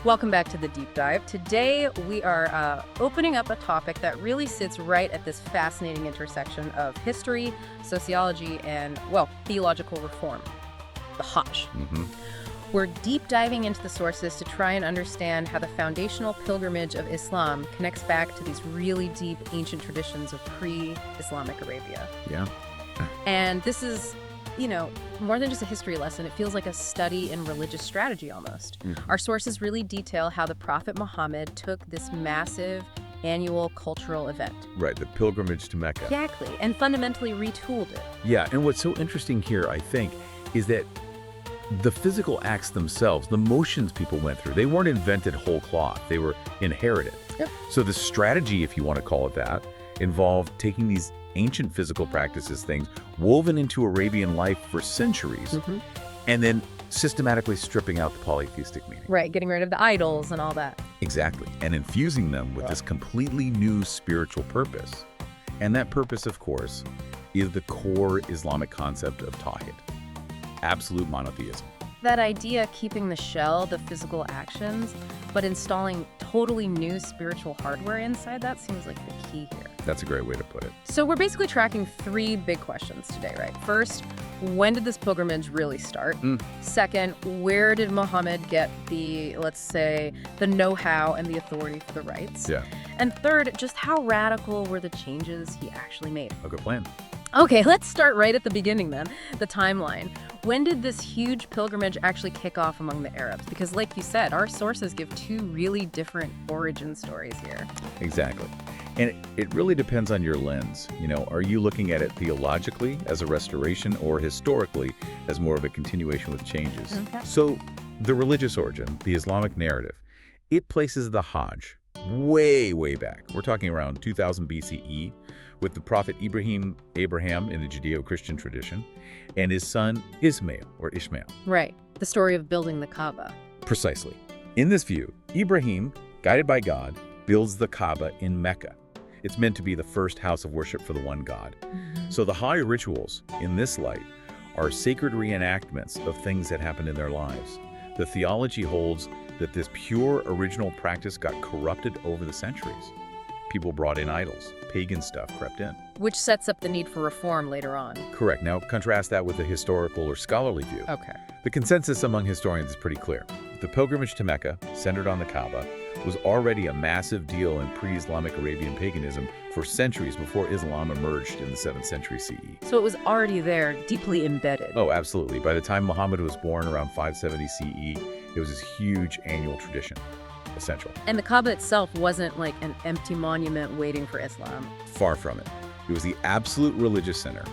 Welcome back to the Deep Dive. Today we are opening up a topic that really sits right at this fascinating intersection of history, sociology, and, well, theological reform, the Hajj. We're deep diving into the sources to try and understand how the foundational pilgrimage of Islam connects back to these really deep ancient traditions of pre-Islamic Arabia. Yeah. And this is, you know, more than just a history lesson. It feels like a study in religious strategy almost. Our sources really detail how the Prophet Muhammad took this massive annual cultural event. Right, the pilgrimage to Mecca. Exactly, and fundamentally retooled it. Yeah, and what's so interesting here, I think, is that the physical acts themselves, the motions people went through, they weren't invented whole cloth. They were inherited. Yep. So the strategy, if you want to call it that, involved taking these ancient physical practices, things woven into Arabian life for centuries, and then systematically stripping out the polytheistic meaning. Right, getting rid of the idols and all that. Exactly, and infusing them with this completely new spiritual purpose. And that purpose, of course, is the core Islamic concept of tawhid, absolute monotheism. That idea, keeping the shell, the physical actions, but installing totally new spiritual hardware inside that seems like the key here. That's a great way to put it. So we're basically tracking three big questions today, right? First, when did this pilgrimage really start? Second, where did Muhammad get the, let's say, the know-how and the authority for the rites? Yeah. And third, just how radical were the changes he actually made? A good plan. Okay, let's start right at the beginning then, the timeline. When did this huge pilgrimage actually kick off among the Arabs? Because like you said, our sources give two really different origin stories here. Exactly. And it really depends on your lens. You know, are you looking at it theologically as a restoration or historically as more of a continuation with changes? Okay. So the religious origin, the Islamic narrative, it places the Hajj way, way back. We're talking around 2000 BCE with the prophet Abraham in the Judeo-Christian tradition and his son Ishmael. Right, the story of building the Kaaba. Precisely. In this view, Ibrahim, guided by God, builds the Kaaba in Mecca. It's meant to be the first house of worship for the one God. So the Hajj rituals, in this light, are sacred reenactments of things that happened in their lives. The theology holds that this pure original practice got corrupted over the centuries. People brought in idols, pagan stuff crept in. Which sets up the need for reform later on. Correct. Now contrast that with the historical or scholarly view. Okay. The consensus among historians is pretty clear. The pilgrimage to Mecca, centered on the Kaaba, was already a massive deal in pre-Islamic Arabian paganism for centuries before Islam emerged in the 7th century CE. So it was already there, deeply embedded. Oh, absolutely. By the time Muhammad was born around 570 CE, it was this huge annual tradition. Essential. And the Kaaba itself wasn't like an empty monument waiting for Islam. Far from it. It was the absolute religious center.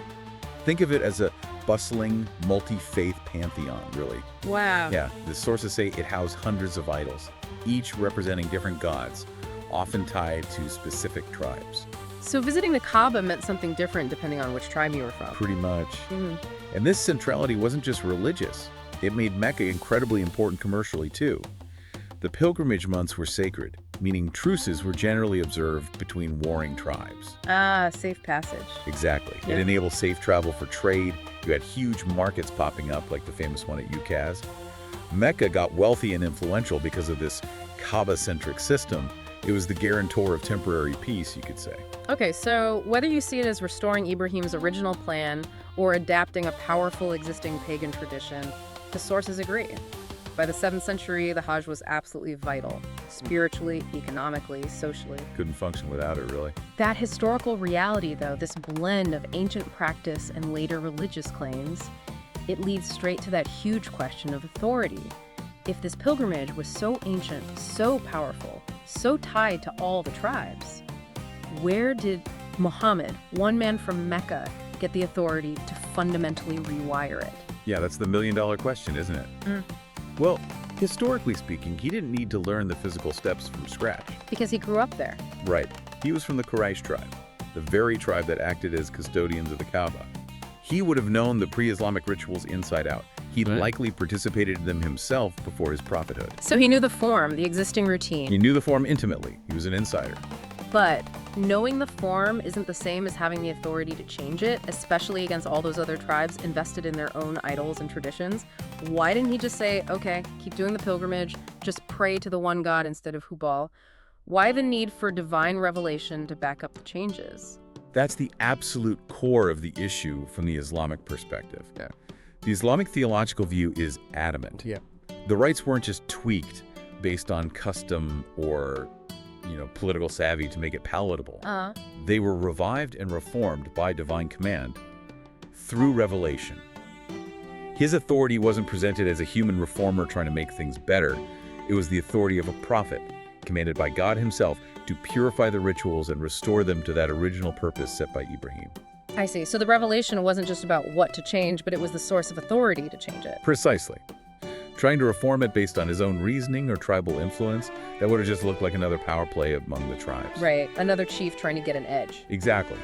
Think of it as a bustling, multi-faith pantheon, really. Wow. Yeah, the sources say it housed hundreds of idols, each representing different gods, often tied to specific tribes. So visiting the Kaaba meant something different depending on which tribe you were from. Pretty much. And this centrality wasn't just religious. It made Mecca incredibly important commercially, too. The pilgrimage months were sacred, meaning truces were generally observed between warring tribes. Ah, safe passage. Exactly. Yeah. It enabled safe travel for trade. You had huge markets popping up, like the famous one at Ukaz. Mecca got wealthy and influential because of this Kaaba-centric system. It was the guarantor of temporary peace, you could say. Okay, so whether you see it as restoring Ibrahim's original plan or adapting a powerful existing pagan tradition, the sources agree. By the 7th century, the Hajj was absolutely vital, spiritually, economically, socially. Couldn't function without it, really. That historical reality, though, this blend of ancient practice and later religious claims, it leads straight to that huge question of authority. If this pilgrimage was so ancient, so powerful, so tied to all the tribes, where did Muhammad, one man from Mecca, get the authority to fundamentally rewire it? Yeah, that's the million-dollar question, isn't it? Well, historically speaking, he didn't need to learn the physical steps from scratch. Because he grew up there. Right. He was from the Quraysh tribe, the very tribe that acted as custodians of the Kaaba. He would have known the pre-Islamic rituals inside out. He'd likely participated in them himself before his prophethood. So he knew the form, the existing routine. He knew the form intimately. He was an insider. But Knowing the form isn't the same as having the authority to change it, especially against all those other tribes invested in their own idols and traditions. Why didn't he just say, okay, keep doing the pilgrimage, just pray to the one God instead of Hubal? Why the need for divine revelation to back up the changes? That's the absolute core of the issue from the Islamic perspective. Yeah. The Islamic theological view is adamant. Yeah. The rites weren't just tweaked based on custom or, political savvy to make it palatable. They were revived and reformed by divine command through revelation. His authority wasn't presented as a human reformer trying to make things better. It was the authority of a prophet, commanded by God himself to purify the rituals and restore them to that original purpose set by Ibrahim. I see. So the revelation wasn't just about what to change, but it was the source of authority to change it. Precisely. Trying to reform it based on his own reasoning or tribal influence, that would have just looked like another power play among the tribes. Right. Another chief trying to get an edge. Exactly.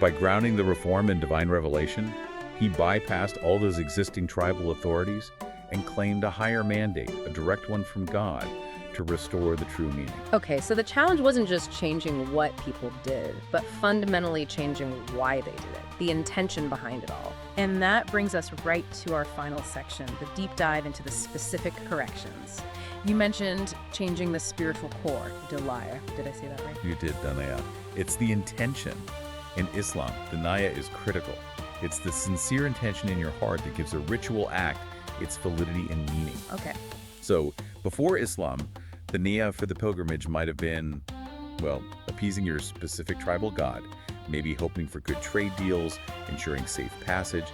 By grounding the reform in divine revelation, he bypassed all those existing tribal authorities and claimed a higher mandate, a direct one from God, to restore the true meaning. Okay, so the challenge wasn't just changing what people did, but fundamentally changing why they did it, the intention behind it all. And that brings us right to our final section, the deep dive into the specific corrections. You mentioned changing the spiritual core, Delia. Did I say that right? You did, Danaya. It's the intention. In Islam, the Naya is critical. It's the sincere intention in your heart that gives a ritual act its validity and meaning. Okay. So, before Islam, the Niyya for the pilgrimage might have been, appeasing your specific tribal god, maybe hoping for good trade deals, ensuring safe passage,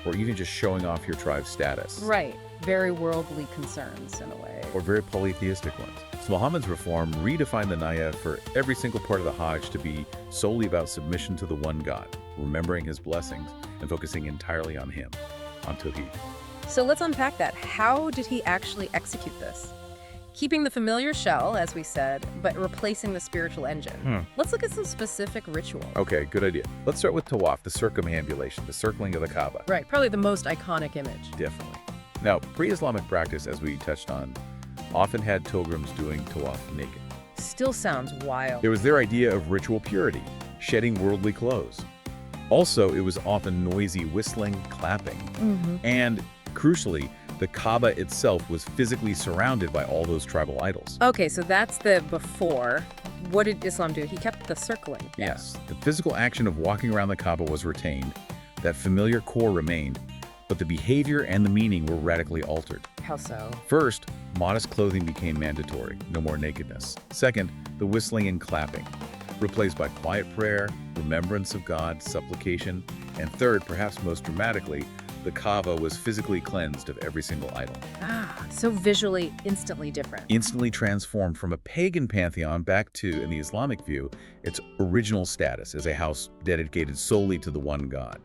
or even just showing off your tribe's status. Right. Very worldly concerns in a way. Or very polytheistic ones. So Muhammad's reform redefined the Niyya for every single part of the Hajj to be solely about submission to the one God, remembering his blessings and focusing entirely on him, on Tawheed. So let's unpack that. How did he actually execute this? Keeping the familiar shell, as we said, but replacing the spiritual engine. Let's look at some specific rituals. Okay, good idea. Let's start with Tawaf, the circumambulation, the circling of the Kaaba. Right, probably the most iconic image. Definitely. Now, pre-Islamic practice, as we touched on, often had pilgrims doing Tawaf naked. Still sounds wild. It was their idea of ritual purity, shedding worldly clothes. Also, it was often noisy whistling, clapping, and crucially, the Kaaba itself was physically surrounded by all those tribal idols. Okay, so that's the before. What did Islam do? He kept the circling. Yes, the physical action of walking around the Kaaba was retained, that familiar core remained, but the behavior and the meaning were radically altered. How so? First, modest clothing became mandatory, no more nakedness. Second, the whistling and clapping, replaced by quiet prayer, remembrance of God, supplication, and third, perhaps most dramatically, the Kaaba was physically cleansed of every single idol. So visually, instantly different. Instantly transformed from a pagan pantheon back to, in the Islamic view, its original status as a house dedicated solely to the one God.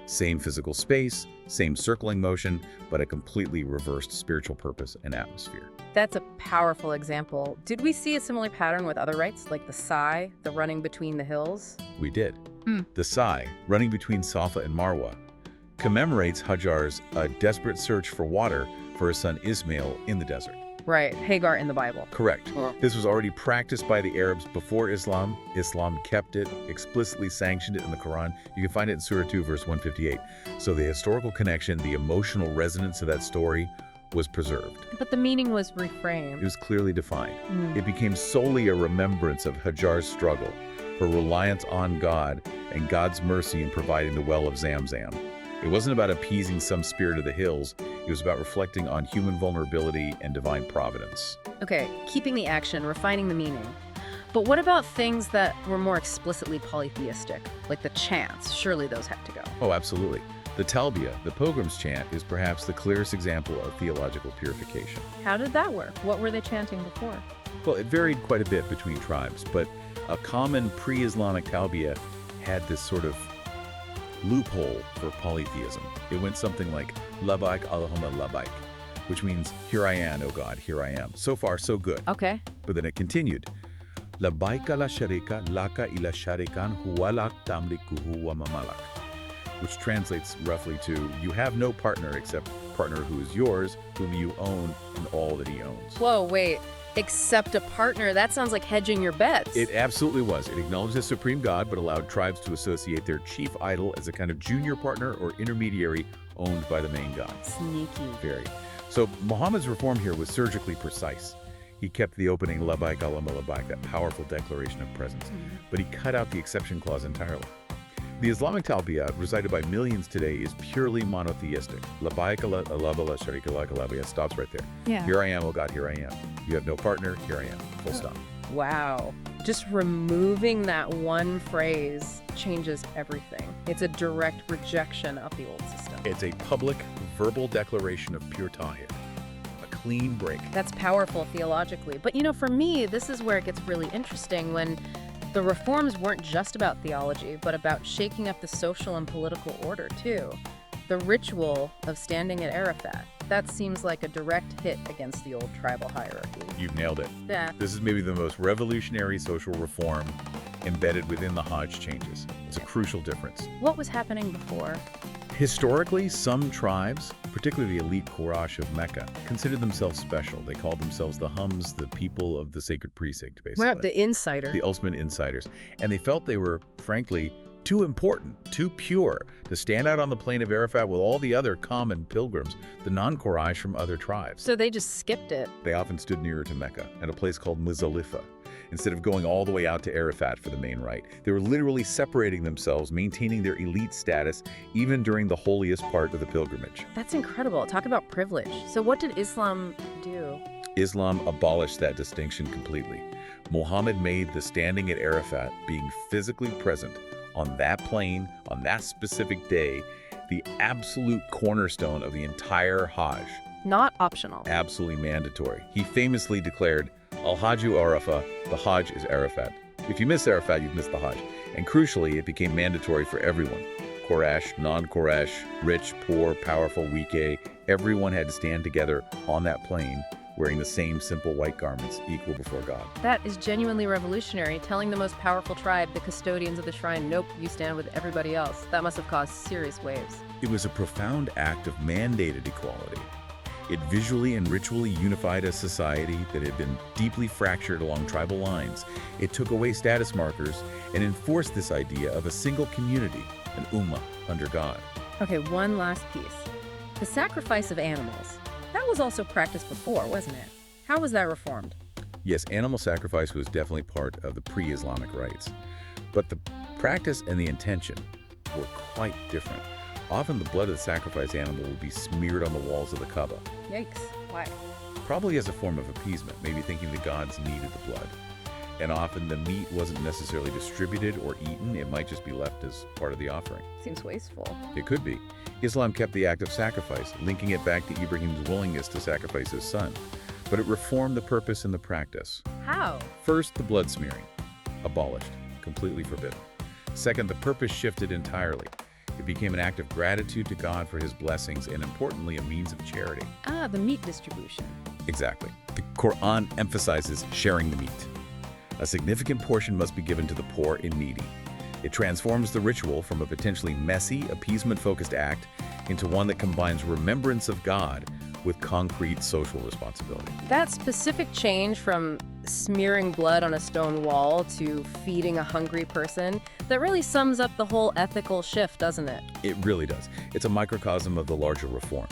Same physical space, same circling motion, but a completely reversed spiritual purpose and atmosphere. That's a powerful example. Did we see a similar pattern with other rites, like the Sa'i, the running between the hills? We did. The Sa'i, running between Safa and Marwa, commemorates Hajar's desperate search for water for his son Ismail in the desert. Right, Hagar in the Bible. Correct. This was already practiced by the Arabs before Islam. Islam kept it, explicitly sanctioned it in the Quran. You can find it in Surah 2, verse 158. So the historical connection, the emotional resonance of that story was preserved. But the meaning was reframed. It was clearly defined. It became solely a remembrance of Hajar's struggle, her reliance on God, and God's mercy in providing the well of Zamzam. It wasn't about appeasing some spirit of the hills. It was about reflecting on human vulnerability and divine providence. Okay, keeping the action, refining the meaning. But what about things that were more explicitly polytheistic, like the chants? Surely those had to go. Oh, absolutely. The Talbiyah, the pilgrim's chant, is perhaps the clearest example of theological purification. How did that work? What were they chanting before? Well, it varied quite a bit between tribes, but a common pre-Islamic Talbiyah had this sort of loophole for polytheism. It went something like, Labbaik Allahumma labbaik, which means, here I am, O God, here I am. So far, so good. Okay. But then it continued, Labbaika la sharika laka ila sharikan huwa lak tamlikuhu wa mamalak, which translates roughly to, you have no partner except partner who is yours, whom you own, and all that he owns. Whoa, wait. Accept a partner. That sounds like hedging your bets. It absolutely was. It acknowledged the supreme god, but allowed tribes to associate their chief idol as a kind of junior partner or intermediary owned by the main god. Sneaky. Very. So Muhammad's reform here was surgically precise. He kept the opening Labbaik Allahumma labbaik, that powerful declaration of presence, but he cut out the exception clause entirely. The Islamic talbiyah, recited by millions today, is purely monotheistic. Labbaik Allahumma la sharika lak labbaik stops right there. Yeah. Here I am, oh God, here I am. You have no partner, here I am. Full stop. Wow. Just removing that one phrase changes everything. It's a direct rejection of the old system. It's a public, verbal declaration of pure tawhid. A clean break. That's powerful theologically. But for me, this is where it gets really interesting when the reforms weren't just about theology, but about shaking up the social and political order, too. The ritual of standing at Arafat, that seems like a direct hit against the old tribal hierarchy. You've nailed it. Yeah. This is maybe the most revolutionary social reform embedded within the Hajj changes. It's a crucial difference. What was happening before? Historically, some tribes, particularly the elite Quraysh of Mecca, considered themselves special. They called themselves the Hums, the people of the sacred precinct, basically. Well, the insider. The ultimate insiders. And they felt they were, frankly, too important, too pure to stand out on the plain of Arafat with all the other common pilgrims, the non-Quraysh from other tribes. So they just skipped it. They often stood nearer to Mecca, at a place called Muzdalifah, instead of going all the way out to Arafat for the main rite. They were literally separating themselves, maintaining their elite status, even during the holiest part of the pilgrimage. That's incredible. Talk about privilege. So what did Islam do? Islam abolished that distinction completely. Muhammad made the standing at Arafat, being physically present on that plain, on that specific day, the absolute cornerstone of the entire Hajj. Not optional. Absolutely mandatory. He famously declared, Al-Hajju Arafah, the Hajj is Arafat. If you miss Arafat, you've missed the Hajj. And crucially, it became mandatory for everyone. Quraysh, non-Quraysh, rich, poor, powerful, weak, everyone had to stand together on that plain, wearing the same simple white garments, equal before God. That is genuinely revolutionary, telling the most powerful tribe, the custodians of the shrine, nope, you stand with everybody else. That must have caused serious waves. It was a profound act of mandated equality. It visually and ritually unified a society that had been deeply fractured along tribal lines. It took away status markers and enforced this idea of a single community, an ummah, under God. Okay, one last piece. The sacrifice of animals. That was also practiced before, wasn't it? How was that reformed? Yes, animal sacrifice was definitely part of the pre-Islamic rites. But the practice and the intention were quite different. Often the blood of the sacrificed animal would be smeared on the walls of the Kaaba. Yikes. Why? Probably as a form of appeasement, maybe thinking the gods needed the blood. And often the meat wasn't necessarily distributed or eaten, it might just be left as part of the offering. Seems wasteful. It could be. Islam kept the act of sacrifice, linking it back to Ibrahim's willingness to sacrifice his son. But it reformed the purpose and the practice. How? First, the blood smearing. Abolished. Completely forbidden. Second, the purpose shifted entirely. It became an act of gratitude to God for his blessings and, importantly, a means of charity. Ah, the meat distribution. Exactly. The Quran emphasizes sharing the meat. A significant portion must be given to the poor and needy. It transforms the ritual from a potentially messy, appeasement-focused act into one that combines remembrance of God with concrete social responsibility. That specific change from smearing blood on a stone wall to feeding a hungry person, that really sums up the whole ethical shift, doesn't it? It really does. It's a microcosm of the larger reform.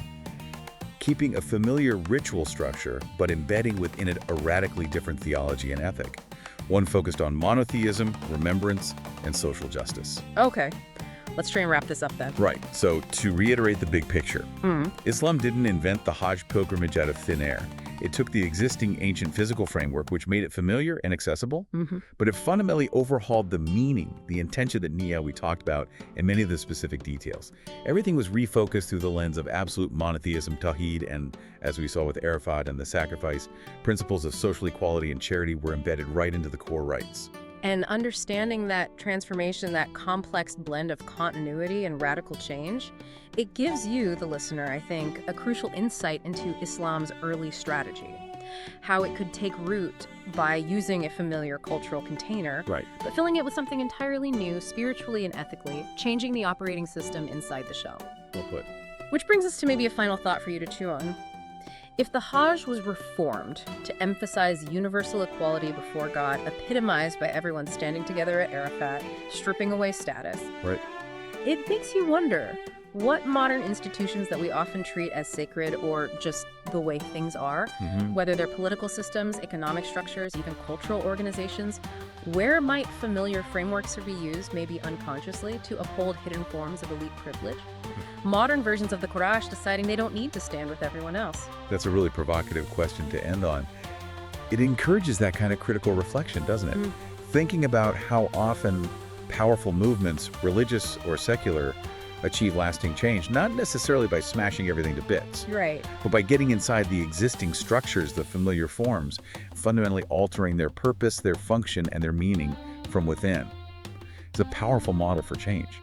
Keeping a familiar ritual structure, but embedding within it a radically different theology and ethic. One focused on monotheism, remembrance, and social justice. Okay. Let's try and wrap this up then. Right. So to reiterate the big picture, Islam didn't invent the Hajj pilgrimage out of thin air. It took the existing ancient physical framework, which made it familiar and accessible, but it fundamentally overhauled the meaning, the intention that we talked about, and many of the specific details. Everything was refocused through the lens of absolute monotheism, tawhid, and as we saw with Arafat and the sacrifice, principles of social equality and charity were embedded right into the core rites. And understanding that transformation, that complex blend of continuity and radical change, it gives you, the listener, I think, a crucial insight into Islam's early strategy. How it could take root by using a familiar cultural container, Right. but filling it with something entirely new, spiritually and ethically, changing the operating system inside the shell. Well put. Which brings us to maybe a final thought for you to chew on. If the Hajj was reformed to emphasize universal equality before God, epitomized by everyone standing together at Arafat, stripping away status, Right. it makes you wonder what modern institutions that we often treat as sacred or just the way things are, whether they're political systems, economic structures, even cultural organizations, where might familiar frameworks be used, maybe unconsciously, to uphold hidden forms of elite privilege? Modern versions of the Qur'an deciding they don't need to stand with everyone else. That's a really provocative question to end on. It encourages that kind of critical reflection, doesn't it? Thinking about how often powerful movements, religious or secular, achieve lasting change, not necessarily by smashing everything to bits, Right. but by getting inside the existing structures, the familiar forms, fundamentally altering their purpose, their function, and their meaning from within. It's a powerful model for change.